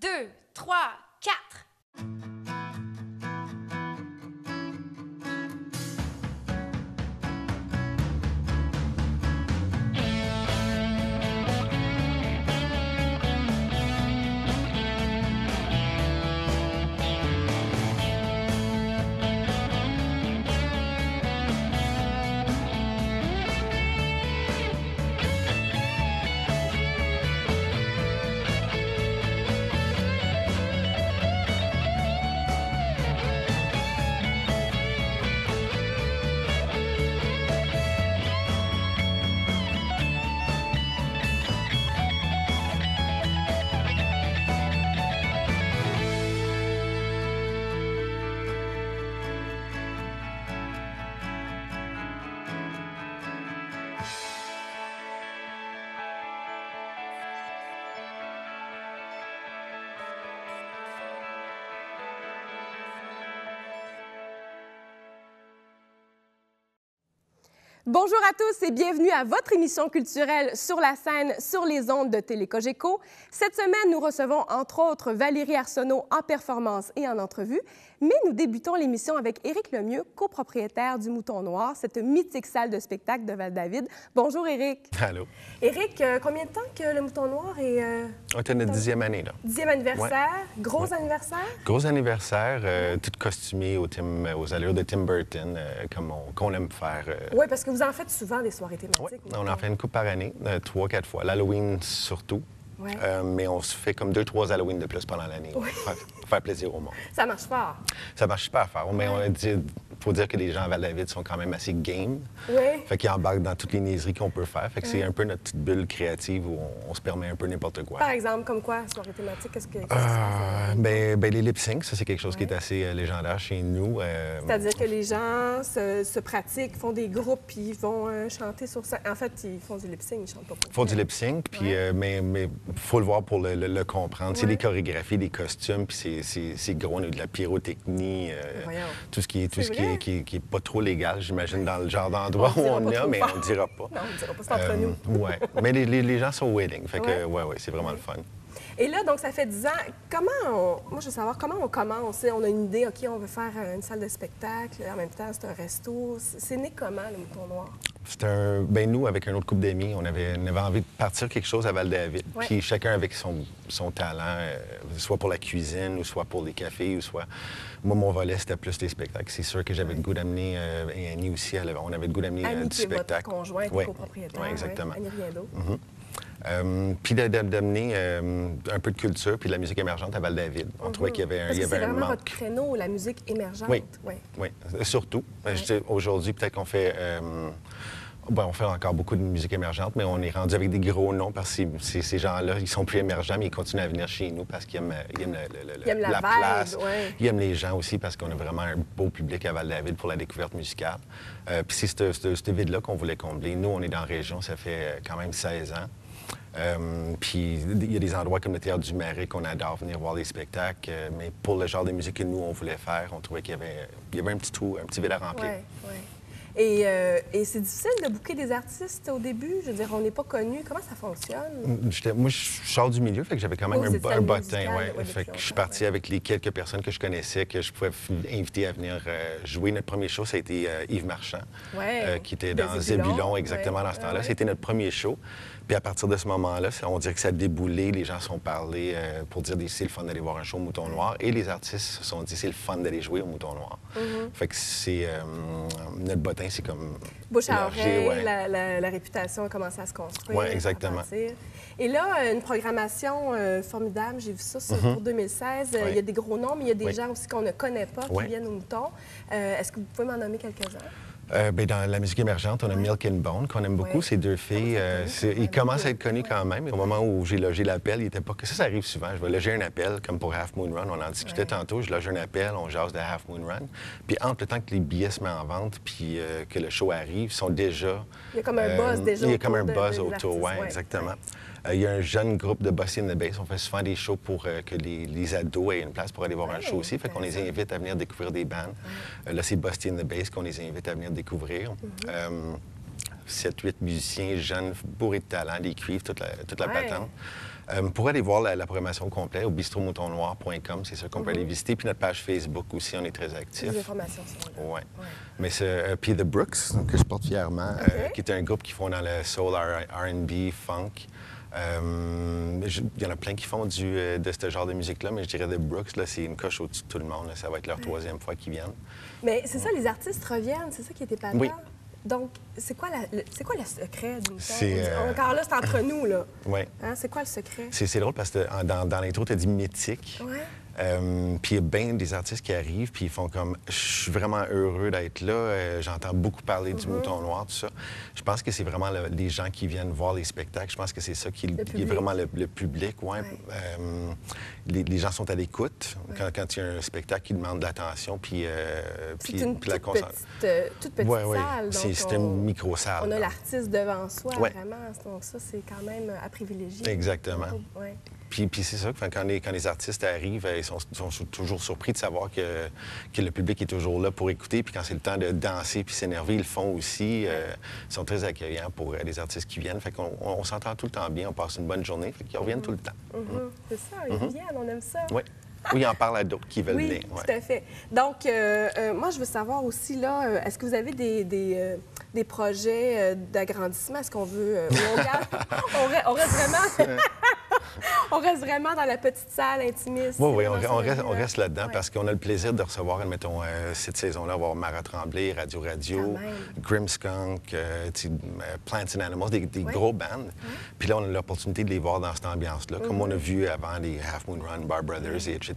2, 3, 4. Bonjour à tous et bienvenue à votre émission culturelle Sur la scène, sur les ondes de Télé-Cogeco. Cette semaine, nous recevons entre autres Valérie Arsenault en performance et en entrevue, mais nous débutons l'émission avec Éric Lemieux, copropriétaire du Mouton Noir, cette mythique salle de spectacle de Val-David. Bonjour Éric. Allô. Éric, combien de temps que le Mouton Noir est... On était notre 10e année, là. 10e anniversaire, ouais. Gros anniversaire? Gros anniversaire, tout costumé aux allures de Tim Burton, comme qu'on aime faire. Oui, parce que vous en faites souvent des soirées thématiques. Oui, on en fait une couple par année, 3-4 fois. L'Halloween surtout. Ouais. Mais on se fait comme 2-3 Halloween de plus pendant l'année. Oui. Pour faire plaisir au monde. Ça marche fort. Ça marche super fort. Mais il faut dire que les gens à Val-David sont quand même assez game. Oui. Fait qu'ils embarquent dans toutes les niaiseries qu'on peut faire. Fait que c'est un peu notre petite bulle créative où on se permet un peu n'importe quoi. Par exemple, comme quoi, soirée thématique, qu'est-ce que les lip-syncs, ça, c'est quelque chose qui est assez légendaire chez nous. C'est-à-dire que les gens se pratiquent, font des groupes, puis ils vont chanter sur ça. En fait, ils font du lip-sync, ils chantent pas. Ils font du lip-sync, puis mais il faut le voir pour le comprendre. C'est des chorégraphies, des costumes, puis c'est gros. On a de la pyrotechnie, tout ce qui est pas trop légal, j'imagine, dans le genre d'endroit où on est, mais on ne dira pas. Non, on ne dira pas, c'est entre nous. Oui, mais les gens sont willing, fait que c'est vraiment le fun. Et là, donc, ça fait 10 ans. Moi, je veux savoir comment on commence. On a une idée, OK, on veut faire une salle de spectacle. En même temps, c'est un resto. C'est né comment, le Mouton Noir? Nous, avec un autre couple d'amis, on avait envie de partir quelque chose à Val-David. Ouais. Puis chacun avec son talent, soit pour la cuisine, ou soit pour les cafés, ou soit... Moi, mon volet, c'était plus les spectacles. C'est sûr que j'avais le goût d'amener, et Annie aussi, on avait le goût d'amener du spectacle. Votre conjointe et copropriétaire. Oui, exactement. Annie Riendo. Puis d'amener un peu de culture puis de la musique émergente à Val-David. On trouvait qu'il y avait un manque. C'est vraiment votre créneau, la musique émergente. Oui, surtout. Aujourd'hui, peut-être qu'on fait... on fait encore beaucoup de musique émergente, mais on est rendu avec des gros noms parce que ces gens-là, ils sont plus émergents, mais ils continuent à venir chez nous parce qu'ils aiment la place. Ils aiment les gens aussi parce qu'on a vraiment un beau public à Val-David pour la découverte musicale. Puis c'est ce vide-là qu'on voulait combler. Nous, on est dans la région, ça fait quand même 16 ans. Puis il y a des endroits comme le Théâtre du Marais qu'on adore venir voir des spectacles, mais pour le genre de musique que nous, on voulait faire, on trouvait qu'il y avait un petit trou, un petit vide à remplir. Oui. Et c'est difficile de booker des artistes au début? Je veux dire, on n'est pas connu. Comment ça fonctionne? Moi, je sors du milieu, fait que j'avais quand même un bottin. Fait que je suis parti avec les quelques personnes que je connaissais, que je pouvais inviter à venir jouer. Notre premier show, ça a été Yves Marchand, qui était dans Zébulon, exactement dans ce temps-là. C'était notre premier show. Puis à partir de ce moment-là, on dirait que ça a déboulé. Les gens se sont parlé pour dire c'est le fun d'aller voir un show au Mouton Noir. Et les artistes se sont dit c'est le fun d'aller jouer au Mouton Noir. Fait que c'est... notre bottin, c'est comme... Bouche à oreille, la réputation a commencé à se construire. Oui, exactement. Et là, une programmation formidable. J'ai vu ça pour 2016. Il y a des gros noms, mais il y a des gens aussi qu'on ne connaît pas qui viennent au Mouton. Est-ce que vous pouvez m'en nommer quelques-uns? Dans la musique émergente, on a Milk and Bone, qu'on aime beaucoup. Ces deux filles, ils commencent à être connus quand même. Au moment où j'ai logé l'appel, il n'était pas que ça arrive souvent. Je vais loger un appel, comme pour Half Moon Run. On en discutait tantôt. Je loge un appel, on jase de Half Moon Run. Puis entre le temps que les billets se mettent en vente puis que le show arrive, ils sont déjà... Il y a comme un buzz déjà. Il y a comme un buzz autour, oui, exactement. Il y a un jeune groupe de Bossy in the Bass. On fait souvent des shows pour que les ados aient une place pour aller voir un show aussi. Fait qu'on les invite à venir découvrir des bandes. Là, c'est Bossy in the Bass qu'on les invite à venir découvrir. 7-8 musiciens jeunes, bourrés de talent, des cuivres, toute la patente. Pour aller voir la programmation complète au bistromoutonnoir.com, c'est sûr qu'on peut aller visiter. Puis notre page Facebook aussi, on est très actifs. Les informations sont là. Oui. Mais c'est puis The Brooks, que je porte fièrement, qui est un groupe qui font dans le soul, R&B, funk. Il y en a plein qui font de ce genre de musique-là, mais je dirais The Brooks, c'est une coche au-dessus de tout le monde. Là. Ça va être leur 3e fois qu'ils viennent. Mais c'est ça, les artistes reviennent, c'est ça qui était pas Oui. Donc, c'est quoi le secret d'une C'est, Encore là, c'est entre nous, là. Oui. Hein? C'est quoi le secret? C'est drôle parce que dans l'intro, tu as dit mythique. Ouais. Puis il y a bien des artistes qui arrivent, puis ils font comme « Je suis vraiment heureux d'être là, j'entends beaucoup parler du mouton noir, tout ça. » Je pense que c'est vraiment les gens qui viennent voir les spectacles. Je pense que c'est ça qui est vraiment le public. Ouais. Les gens sont à l'écoute quand il y a un spectacle qui demande de l'attention, puis la concentration. Toute petite salle. C'est une micro-salle. On a l'artiste devant soi, Ouais. vraiment. Donc ça, c'est quand même à privilégier. Exactement. Ouais. Puis c'est ça, quand les artistes arrivent, ils sont toujours surpris de savoir que le public est toujours là pour écouter. Puis quand c'est le temps de danser puis s'énerver, ils le font aussi. Ils sont très accueillants pour les artistes qui viennent. Fait qu'on s'entend tout le temps bien, on passe une bonne journée. Fait qu'ils reviennent tout le temps. C'est ça, ils viennent, on aime ça. Oui. Oui, ils en parlent à d'autres qui veulent venir. Oui, tout à fait. Donc, moi, je veux savoir aussi, là, est-ce que vous avez des projets d'agrandissement? Est-ce qu'on veut... on reste vraiment... On reste vraiment dans la petite salle intimiste. Oui, on reste là-dedans parce qu'on a le plaisir de recevoir, admettons, cette saison-là, avoir Mara Tremblay, Radio, Grimmskunk, Plants and Animals, des gros bands. Puis là, on a l'opportunité de les voir dans cette ambiance-là, comme on a vu avant les Half Moon Run, Bar Brothers, etc.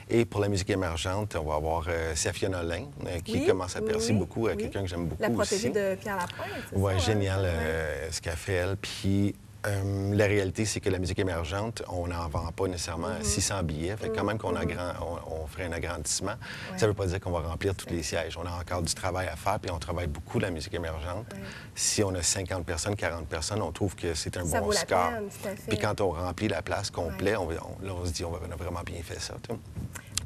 Et pour la musique émergente, on va avoir Safia Nolin, qui commence à percer beaucoup, quelqu'un que j'aime beaucoup aussi. La protégée de Pierre Lapointe, c'est ça? Oui, génial ce qu'elle fait, elle. Puis la réalité, c'est que la musique émergente, on n'en vend pas nécessairement 600 billets. Fait que quand même qu'on on ferait un agrandissement, ça ne veut pas dire qu'on va remplir tous les sièges. On a encore du travail à faire, puis on travaille beaucoup la musique émergente. Si on a 50 personnes, 40 personnes, on trouve que c'est un bon score. Puis quand on remplit la place complète, on se dit on a vraiment bien fait ça.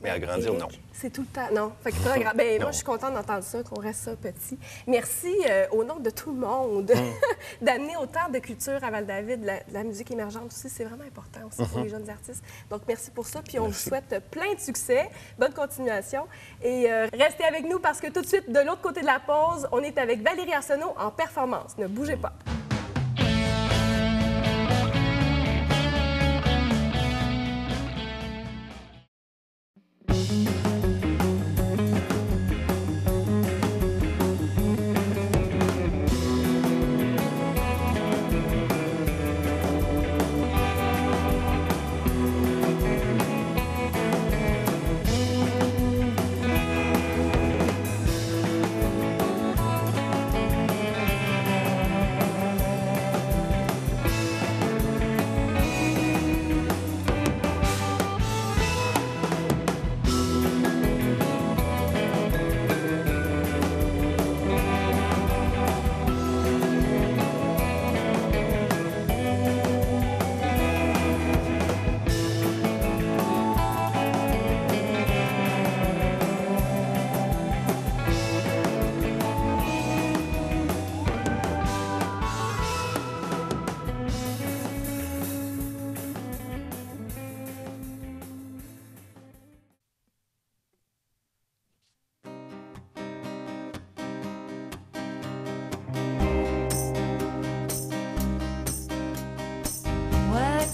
Mais agrandir, non. C'est tout le temps. Non. Fait que moi, je suis contente d'entendre ça, qu'on reste ça petit. Merci, au nom de tout le monde, d'amener autant de culture à Val-David, de la musique émergente aussi. C'est vraiment important aussi pour les jeunes artistes. Donc, merci pour ça. Puis, on vous souhaite plein de succès. Bonne continuation. Et restez avec nous parce que tout de suite, de l'autre côté de la pause, on est avec Valérie Arsenault en performance. Ne bougez pas.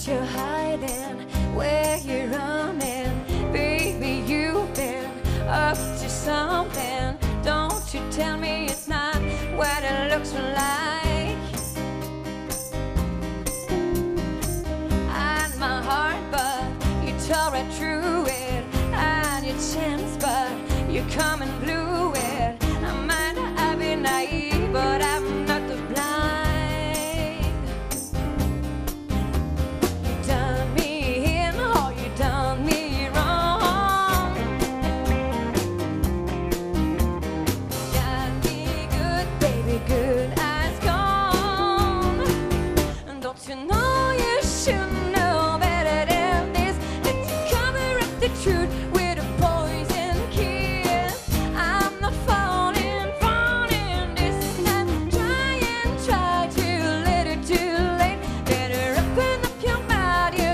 You're hiding, where you're running, baby, you've been up to something. Don't you tell me it's not what it looks like. And my heart, but you tore right through it. And your chance, but you come and blew it. I might have been naive, but I'm not the blind. Try to let it too late. Better open up your mind.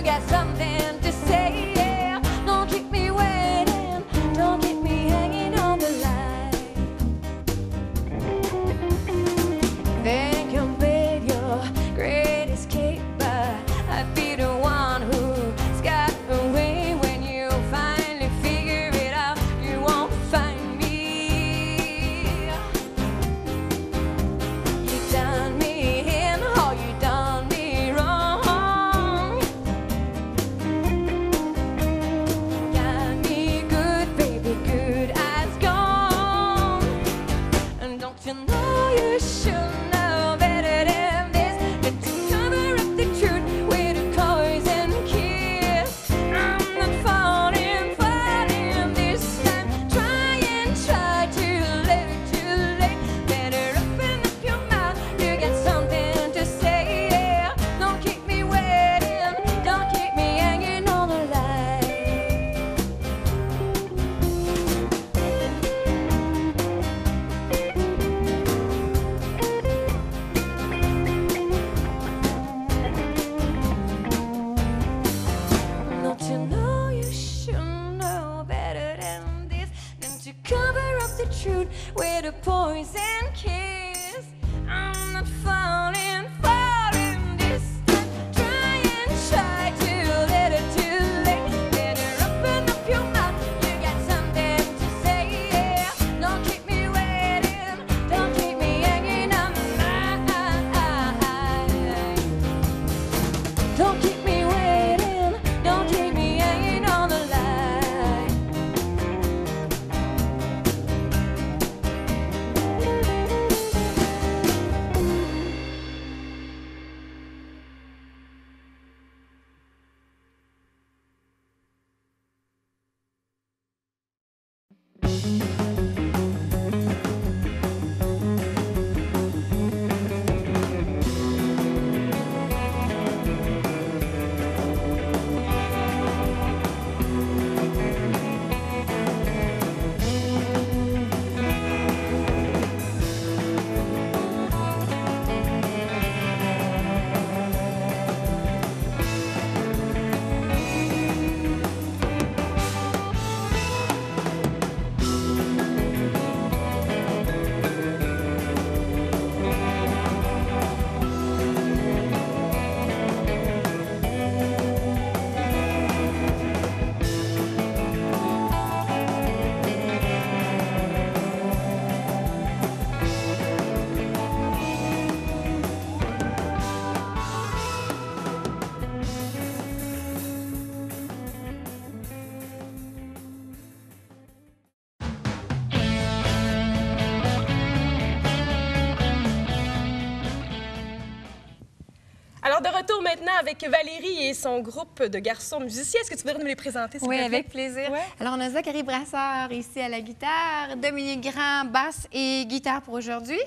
Alors, de retour maintenant avec Valérie et son groupe de garçons musiciens. Est-ce que tu voudrais nous les présenter, s'il Oui, te plaît? avec plaisir. Ouais. Alors, on a Zachary Brassard ici à la guitare, Dominique Grand, basse et guitare pour aujourd'hui,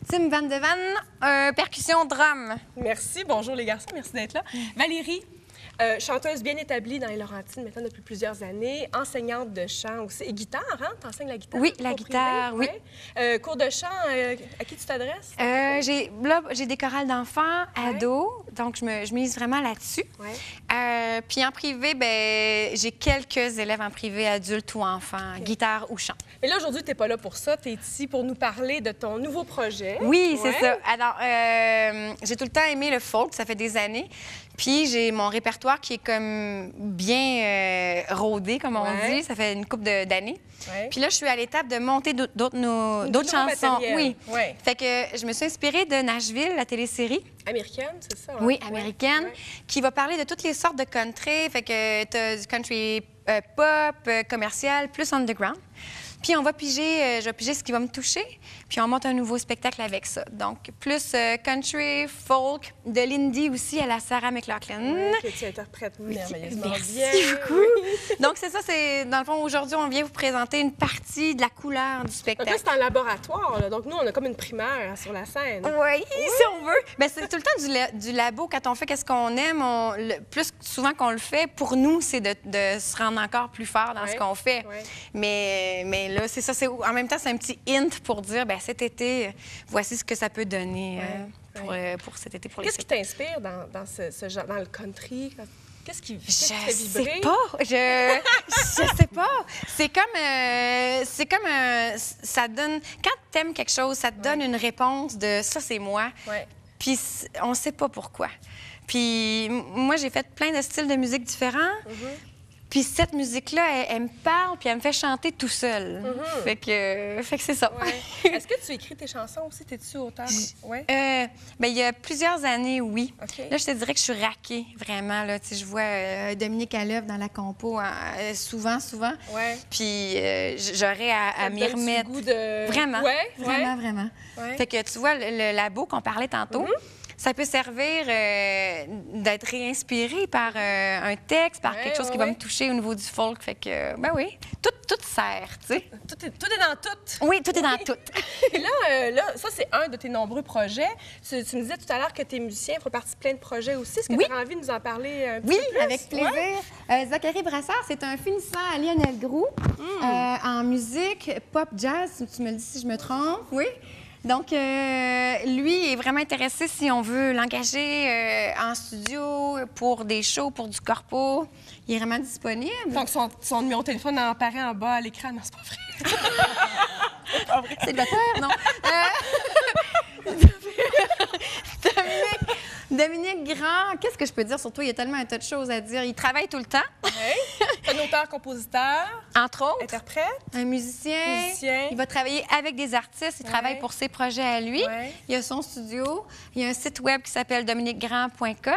Tim Van de Van, percussion, drum. Merci. Bonjour, les garçons. Merci d'être là. Valérie, chanteuse bien établie dans les Laurentides maintenant depuis plusieurs années, enseignante de chant aussi. Et guitare, hein? Tu enseignes la guitare? Oui, la au guitare, privé? oui. Ouais. Cours de chant, à qui tu t'adresses? J'ai des chorales d'enfants, ados, donc je mise vraiment là-dessus. Ouais. Puis en privé, ben, j'ai quelques élèves en privé, adultes ou enfants, guitare ou chant. Mais là, aujourd'hui, tu n'es pas là pour ça. Tu es ici pour nous parler de ton nouveau projet. Oui, c'est Ouais. ça. Alors, j'ai tout le temps aimé le folk, ça fait des années. Puis j'ai mon répertoire qui est comme bien rodé, comme on Ouais. dit. Ça fait une couple d'années. Ouais. Puis là, je suis à l'étape de monter d'autres nouveau chansons. matériel. Oui. Ouais. Fait que je me suis inspirée de Nashville, la télésérie. Américaine, c'est ça? Hein? Oui, Ouais. américaine, Ouais. qui va parler de toutes les sortes de country. Fait que tu as du country pop, commercial, plus underground. Puis on va piger, je vais piger ce qui va me toucher, puis on monte un nouveau spectacle avec ça. Donc, plus country, folk, de l'indie aussi à la Sarah McLachlan. Que tu interprètes merveilleusement Merci bien. beaucoup. Donc, c'est ça, c'est dans le fond, aujourd'hui, on vient vous présenter une partie de la couleur du Donc spectacle. là, c'est en laboratoire. Là. Donc, nous, on a comme une primaire hein, sur la scène. Oui, si on veut. Bien, c'est tout le temps du labo. Quand on fait qu'est-ce qu'on aime, plus souvent qu'on le fait, pour nous, c'est de se rendre encore plus fort dans Ouais. ce qu'on fait. Ouais. Mais là, c'est ça. En même temps, c'est un petit hint pour dire, bien, cet été, voici ce que ça peut donner pour cet été, pour les Qu'est-ce qui t'inspire dans ce genre, dans le country? Qu'est-ce qui te fait Je vibrer? sais pas. Je sais pas. C'est comme ça donne. Quand t'aimes quelque chose, ça te donne une réponse de ça, c'est moi. Ouais. Puis on sait pas pourquoi. Puis moi, j'ai fait plein de styles de musique différents. Puis cette musique-là, elle me parle, puis elle me fait chanter tout seul. Fait que c'est ça. Ouais. Est-ce que tu écris tes chansons aussi? T'es-tu auteur? Oui. Bien, il y a plusieurs années, oui. OK. Là, je te dirais que je suis raquée, vraiment. Là. Tu sais, je vois Dominique à l'œuvre dans la compo souvent. Ouais. Puis j'aurais à m'y remettre. Goût de... Vraiment. Ouais, Vraiment. Ouais. Fait que tu vois, le labo qu'on parlait tantôt, ça peut servir d'être réinspiré par un texte, par Ouais, quelque chose qui ouais. va me toucher au niveau du folk. Fait que, ben oui, tout sert, tu sais. Tout est dans tout. Oui, tout est dans tout. Et là, ça, c'est un de tes nombreux projets. Tu me disais tout à l'heure que tes musiciens font partie de plein de projets aussi. Est-ce que Oui. tu as envie de nous en parler un petit Oui, peu plus? avec plaisir. Zachary Brassard, c'est un finissant à Lionel Groux en musique pop jazz, tu me le dis si je me trompe. Oui. Donc, lui est vraiment intéressé si on veut l'engager en studio pour des shows, pour du corpo. Il est vraiment disponible. Donc, son numéro de téléphone apparaît en bas à l'écran. Non, c'est pas vrai. C'est le batteur, non? Dominique Grand, qu'est-ce que je peux dire sur toi? Il y a tellement un tas de choses à dire. Il travaille tout le temps, Ouais. Un auteur-compositeur, entre autres. interprète. Un musicien. Il va travailler avec des artistes. Il travaille pour ses projets à lui. Ouais. Il a son studio. Il y a un site web qui s'appelle dominiquegrand.com.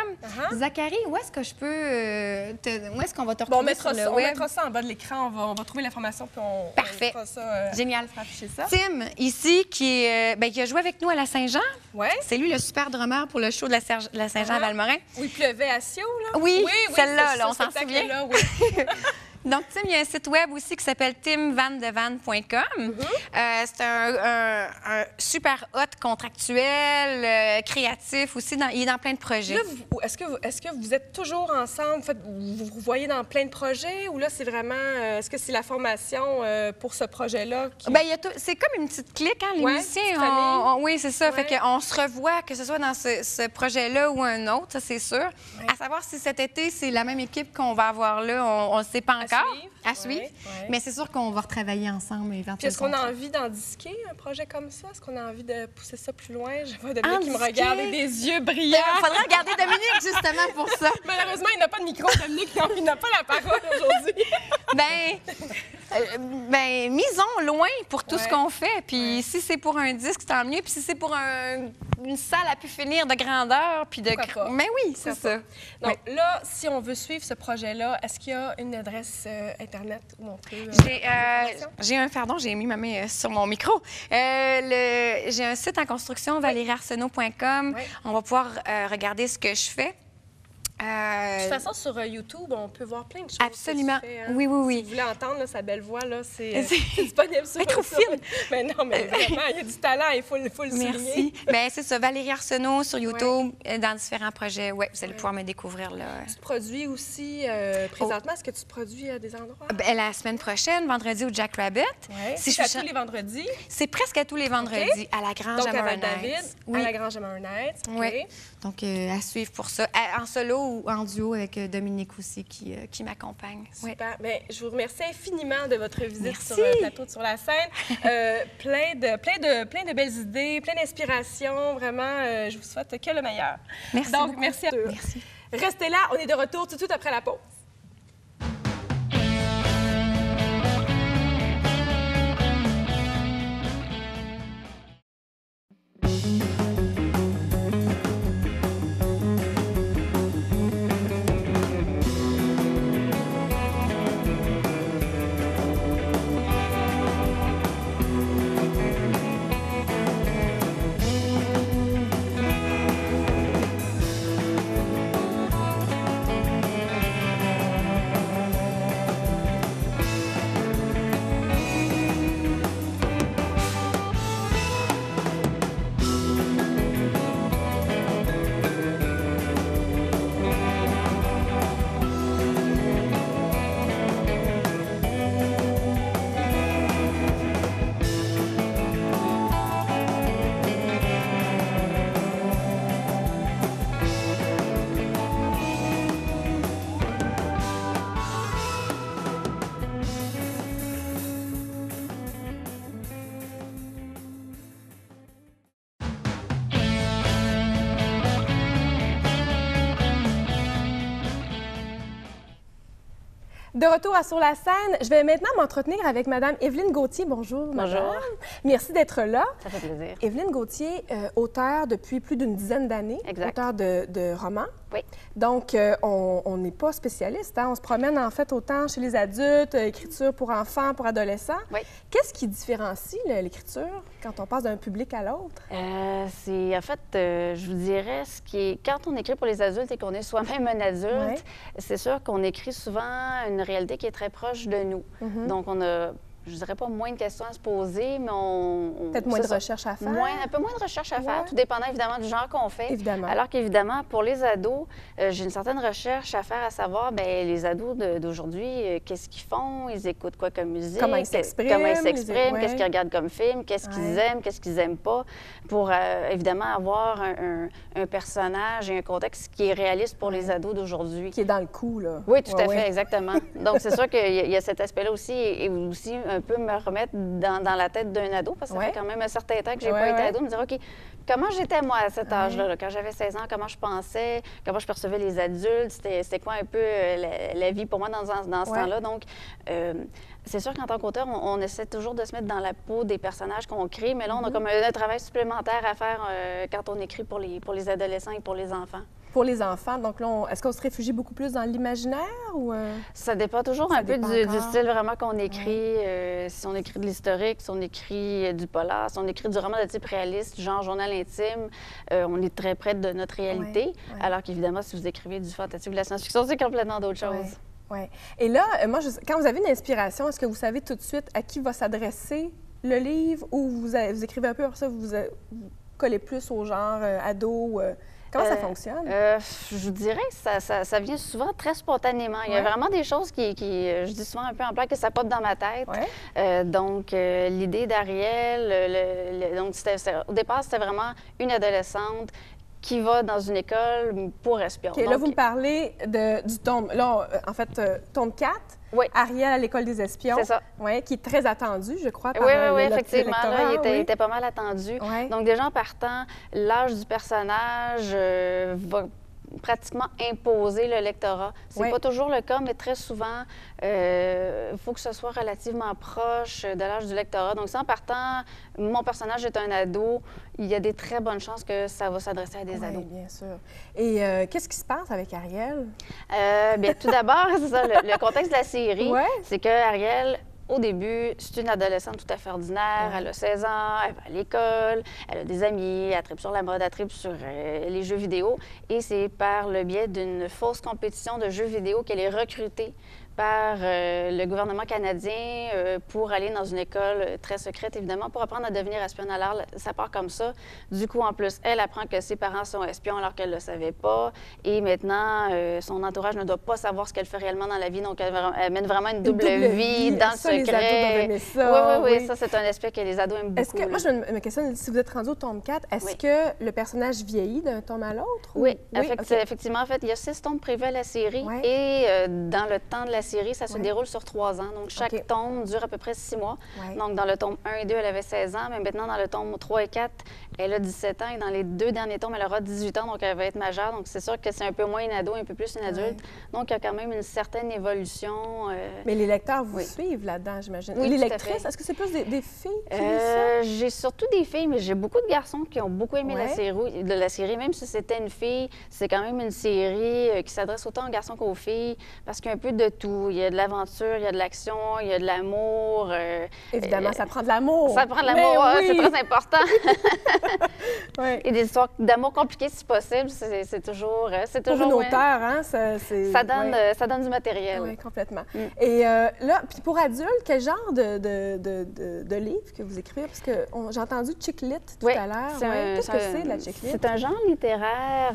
Zachary, où est-ce que je peux où est-ce qu'on va te retrouver sur le on web? mettra ça en bas de l'écran. On va trouver l'information puis on Parfait. mettra ça. Génial. On va afficher ça. Tim, ici, qui a joué avec nous à la Saint-Jean. Ouais. C'est lui le super drummer pour le show de la Saint-Jean à Valmorin. Où il pleuvait à Sio, là? Oui, celle-là, ce là, on s'en spectacle-là, souvient. oui. Donc, Tim, il y a un site web aussi qui s'appelle timvandevan.com. C'est un super hot contractuel, créatif aussi. Il est dans plein de projets. Là, est-ce que vous êtes toujours ensemble? Vous vous voyez dans plein de projets? Ou là, c'est vraiment... est-ce que c'est la formation pour ce projet-là? Bien, c'est comme une petite clique, hein, les Ouais, musiciens. petite famille. Oui, c'est ça. Ouais. Fait qu'on se revoit, que ce soit dans ce projet-là ou un autre, ça, c'est sûr. À savoir si cet été, c'est la même équipe qu'on va avoir là, on ne sait pas encore. À suivre. Ouais. Mais c'est sûr qu'on va retravailler ensemble éventuellement. Puis est-ce qu'on a envie d'en disquer un projet comme ça? Est-ce qu'on a envie de pousser ça plus loin? Je vois Dominique qui me disquer? regarde avec des yeux brillants. Il faudrait regarder Dominique, justement, pour ça. Malheureusement, il n'a pas de micro, Dominique. Non, il n'a pas la parole aujourd'hui. Ben, misons loin pour tout ce Ouais. qu'on fait. Puis si c'est pour un disque, tant mieux. Puis si c'est pour un une salle à pu finir de grandeur. Puis de... Pourquoi pas? Mais oui, c'est ça. Donc là, si on veut suivre ce projet-là, est-ce qu'il y a une adresse Internet où on peut... J'ai mis ma main sur mon micro. J'ai un site en construction, valériearsenault.com. Oui. On va pouvoir regarder ce que je fais. De toute façon, sur YouTube, on peut voir plein de choses. Absolument. Que tu fais, hein. Oui, oui, oui. Si vous voulez entendre là, sa belle voix, là, c'est disponible sur trop sur- fine. Mais non, mais vraiment, il y a du talent, il faut le souligner. Merci. Bien, c'est ça, Valérie Arsenault sur YouTube, dans différents projets. Oui, vous allez pouvoir me découvrir là. Tu te produis aussi présentement. Est-ce que tu te produis à des endroits? Ben, la semaine prochaine, vendredi au Jack Rabbit. Ouais. Si C'est je à tous les vendredis. C'est presque à tous les vendredis à la Grange Donc, à avec Morin David, Heights. à la Grange à Morin Heights. OK. Oui. Donc, à suivre pour ça. En solo ou en duo avec Dominique aussi qui m'accompagne. Oui. Super. Bien, je vous remercie infiniment de votre visite Merci. sur le plateau de Sur la scène. Plein de belles idées, plein d'inspiration. Vraiment, je vous souhaite que le meilleur. Merci Donc, beaucoup. merci à vous. Merci. Restez là, on est de retour tout de suite après la pause. De retour à Sur la scène, je vais maintenant m'entretenir avec Madame Évelyne Gauthier. Bonjour, Bonjour. Madame. Merci d'être là. Ça fait plaisir. Évelyne Gauthier, auteure depuis plus d'une dizaine d'années, Exact. auteure de romans. Oui. Donc, on n'est pas spécialiste. Hein? On se promène en fait autant chez les adultes, écriture pour enfants, pour adolescents. Oui. Qu'est-ce qui différencie l'écriture quand on passe d'un public à l'autre? C'est en fait, je vous dirais, ce qui est quand on écrit pour les adultes et qu'on est soi-même un adulte, Ouais. c'est sûr qu'on écrit souvent une réalité qui est très proche de nous. Donc, on a, je dirais pas moins de questions à se poser, mais on Peut-être moins c'est de ça. recherche à faire. Un peu moins de recherche à faire, Ouais. tout dépendant évidemment du genre qu'on fait. Évidemment. Alors qu'évidemment, pour les ados, j'ai une certaine recherche à faire à savoir, bien, les ados d'aujourd'hui, qu'est-ce qu'ils font, ils écoutent quoi comme musique, Comment ils s'expriment, ouais. qu'est-ce qu'ils regardent comme film, qu'est-ce qu'ils aiment, qu'est-ce qu'ils n'aiment pas, pour évidemment avoir un personnage et un contexte qui est réaliste pour les ados d'aujourd'hui. Qui est dans le coup, là. Oui, tout à Ouais, fait, ouais. exactement. Donc, c'est sûr qu'il y a cet aspect-là aussi, et aussi un peu me remettre dans la tête d'un ado, parce que ça Ouais. fait quand même un certain temps que j'ai Ouais, pas été ouais. ado, me dire, OK, comment j'étais, moi, à cet âge-là, là, quand j'avais 16 ans, comment je pensais, comment je percevais les adultes, c'était quoi un peu la vie pour moi dans ce Ouais. temps-là. Donc, c'est sûr qu'en tant qu'auteur, on essaie toujours de se mettre dans la peau des personnages qu'on crée, mais là, on a comme un travail supplémentaire à faire quand on écrit pour les adolescents et pour les enfants. Pour les enfants, donc là, est-ce qu'on se réfugie beaucoup plus dans l'imaginaire ou... Ça dépend toujours un peu dépend du encore. style vraiment qu'on écrit. Si on écrit de l'historique, si on écrit du polar, si on écrit du roman de type réaliste, genre journal intime, on est très près de notre réalité. Ouais. Alors qu'évidemment, si vous écrivez du fantastique ou de la science-fiction, c'est complètement d'autres choses. Ouais. Ouais. Et là, moi, quand vous avez une inspiration, est-ce que vous savez tout de suite à qui va s'adresser le livre ou vous écrivez un peu après ça, vous collez plus au genre ado? Comment ça fonctionne? Je vous dirais que ça vient souvent très spontanément. Il y a vraiment des choses qui, je dis souvent un peu en plaque, que ça pop dans ma tête. Ouais. Donc, l'idée d'Ariel, donc au départ, c'était vraiment une adolescente qui va dans une école pour espion. OK, là, vous me parlez du tome, là, en fait, tome 4, Oui. Ariel à l'école des espions. C'est ça. Oui, qui est très attendu, je crois, par Oui, le effectivement. Là, lectorat, il était pas mal attendu. Ouais. Donc, déjà en partant, l'âge du personnage va pratiquement imposer le lectorat. C'est Oui. pas toujours le cas, mais très souvent, il faut que ce soit relativement proche de l'âge du lectorat. Donc, si en partant, mon personnage est un ado, il y a des très bonnes chances que ça va s'adresser à des Oui, ados. bien sûr. Et qu'est-ce qui se passe avec Ariel? Bien, tout d'abord, c'est ça, le contexte de la série, Ouais. c'est que Ariel, au début, c'est une adolescente tout à fait ordinaire. Elle a 16 ans, elle va à l'école, elle a des amis, elle tripe sur la mode, elle tripe sur les jeux vidéo. Et c'est par le biais d'une fausse compétition de jeux vidéo qu'elle est recrutée par le gouvernement canadien pour aller dans une école très secrète, évidemment, pour apprendre à devenir espionne. Alors, ça part comme ça. Du coup, en plus, elle apprend que ses parents sont espions alors qu'elle ne le savait pas. Et maintenant, son entourage ne doit pas savoir ce qu'elle fait réellement dans la vie. Donc, elle mène vraiment une double vie dans le ça, les ados doivent secret. aimer ça, Oui, oui. ça, c'est un aspect que les ados aiment beaucoup. Est-ce que, moi, je me questionne, si vous êtes rendu au tome 4, est-ce Oui. que le personnage vieillit d'un tome à l'autre? Oui, OK. effectivement. En fait, il y a 6 tomes prévus à la série. Ouais. Et dans le temps de la série, ça se Ouais. déroule sur 3 ans. Donc, chaque OK. tome dure à peu près 6 mois. Ouais. Donc, dans le tome 1 et 2, elle avait 16 ans. Mais maintenant, dans le tome 3 et 4, elle a 17 ans. Et dans les 2 derniers tomes, elle aura 18 ans. Donc, elle va être majeure. Donc, c'est sûr que c'est un peu moins une ado, un peu plus une adulte. Donc, il y a quand même une certaine évolution. Mais les lecteurs vous Oui. suivent là-dedans, j'imagine. Oui, les tout à lectrices, fait. est-ce que c'est plus des filles qui lisent ça? J'ai surtout des filles, mais j'ai beaucoup de garçons qui ont beaucoup aimé Ouais. la série. Même si c'était une fille, c'est quand même une série qui s'adresse autant aux garçons qu'aux filles, parce qu'il y a un peu de tout. Il y a de l'aventure, il y a de l'action, il y a de l'amour. Évidemment, ça prend de l'amour. Ça prend de Mais l'amour, ouais, oui. c'est très important. Ouais. Et des histoires d'amour compliquées, si possible, c'est toujours... c'est Pour toujours une ouais. auteure, hein, Ça donne, ouais. ça donne du matériel. Oui, complètement. Mm. Et là, puis pour adultes, quel genre de livre que vous écrivez? Parce que j'ai entendu chick lit tout Oui, à l'heure. c'est Ouais. un- Qu'est-ce que c'est, la chick lit? C'est un genre littéraire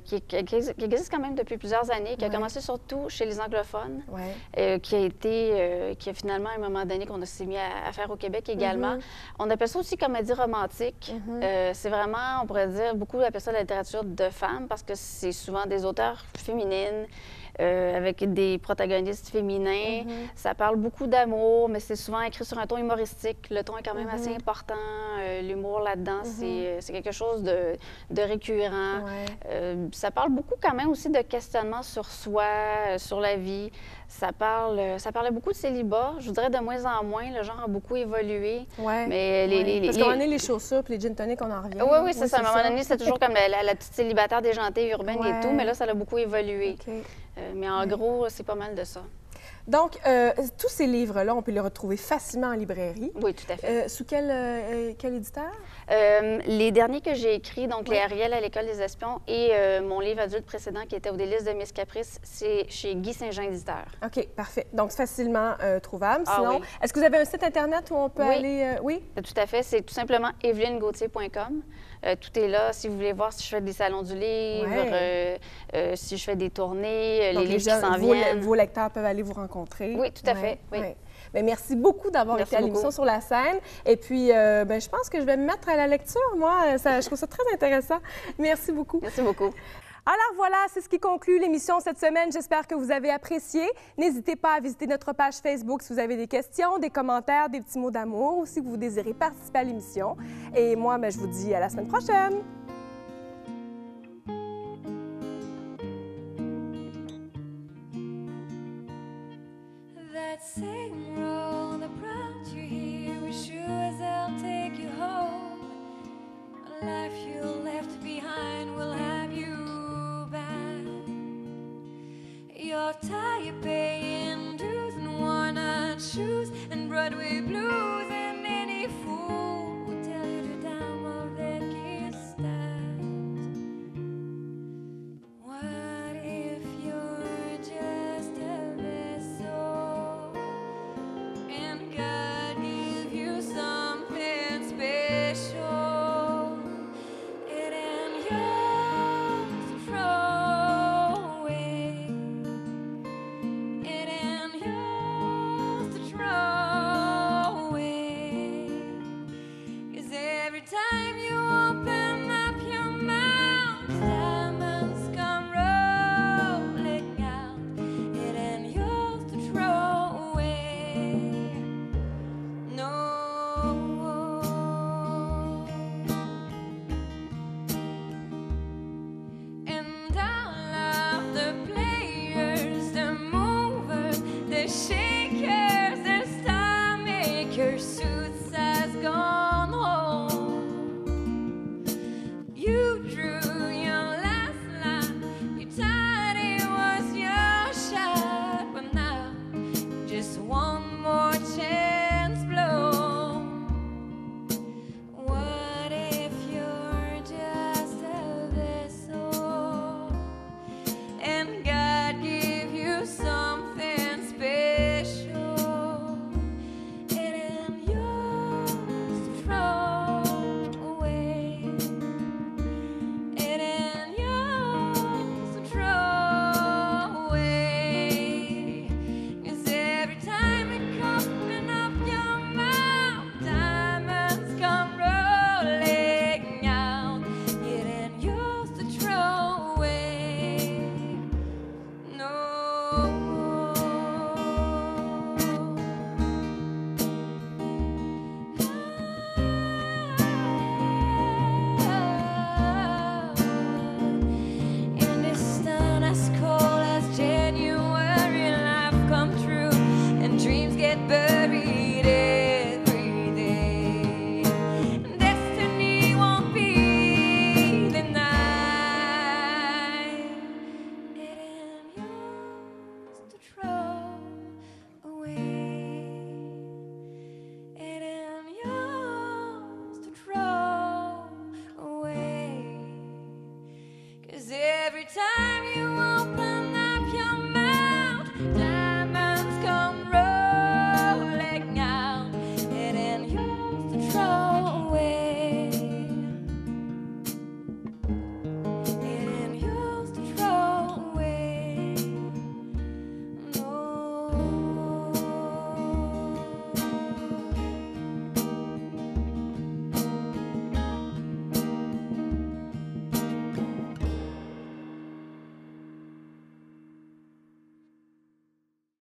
qui existe quand même depuis plusieurs années, qui a Ouais. commencé surtout chez les anglophones, Ouais. qui a finalement, à un moment donné, qu'on s'est mis à faire au Québec également. On appelle ça aussi comédie romantique. C'est vraiment, on pourrait dire, beaucoup appellent ça la littérature de femmes parce que c'est souvent des auteurs féminines. Avec des protagonistes féminins. Ça parle beaucoup d'amour, mais c'est souvent écrit sur un ton humoristique. Le ton est quand même assez important. L'humour là-dedans, c'est quelque chose de récurrent. Ouais. Ça parle beaucoup quand même aussi de questionnement sur soi, sur la vie. Ça parlait beaucoup de célibat. Je voudrais de moins en moins. Le genre a beaucoup évolué. Ouais. Mais Ouais. Parce qu'à un moment donné, les chaussures puis les gin tonic, on en revient. Oui, c'est ça. À un moment donné, c'est toujours comme la petite célibataire déjantée urbaine Ouais. et tout, mais là, ça a beaucoup évolué. OK. Mais en gros, c'est pas mal de ça. Donc, tous ces livres-là, on peut les retrouver facilement en librairie. Oui, tout à fait. Sous quel éditeur? Les derniers que j'ai écrits, donc Ouais. les Ariel à l'école des espions et mon livre adulte précédent qui était Au délices de Miss Caprice, c'est chez Guy Saint-Jean éditeur. OK, parfait. Donc, c'est facilement trouvable. Ah Sinon, oui. est-ce que vous avez un site Internet où on peut Oui. aller... oui? Tout à fait, c'est tout simplement evelyngauthier.com. Tout est là. Si vous voulez voir si je fais des salons du livre, si je fais des tournées, Donc, les livres qui s'en viennent. vos lecteurs peuvent aller vous rencontrer. Oui, tout à fait, oui. Bien, merci beaucoup d'avoir Merci été à l'émission beaucoup. sur la scène. Et puis, je pense que je vais me mettre à la lecture, moi. Je trouve ça très intéressant. Merci beaucoup. Merci beaucoup. Alors voilà, c'est ce qui conclut l'émission cette semaine. J'espère que vous avez apprécié. N'hésitez pas à visiter notre page Facebook si vous avez des questions, des commentaires, des petits mots d'amour ou si vous désirez participer à l'émission. Et moi, je vous dis à la semaine prochaine. That same road that brought you here, we sure as hell take you home. A life you left behind will have you back. Your tie paying dues and worn-out shoes and Broadway blues, and any fool will tell you the dime of their kiss stabs. What if you're just a vessel and God give you something special? It ain't yours to throw away. It ain't yours to throw to try.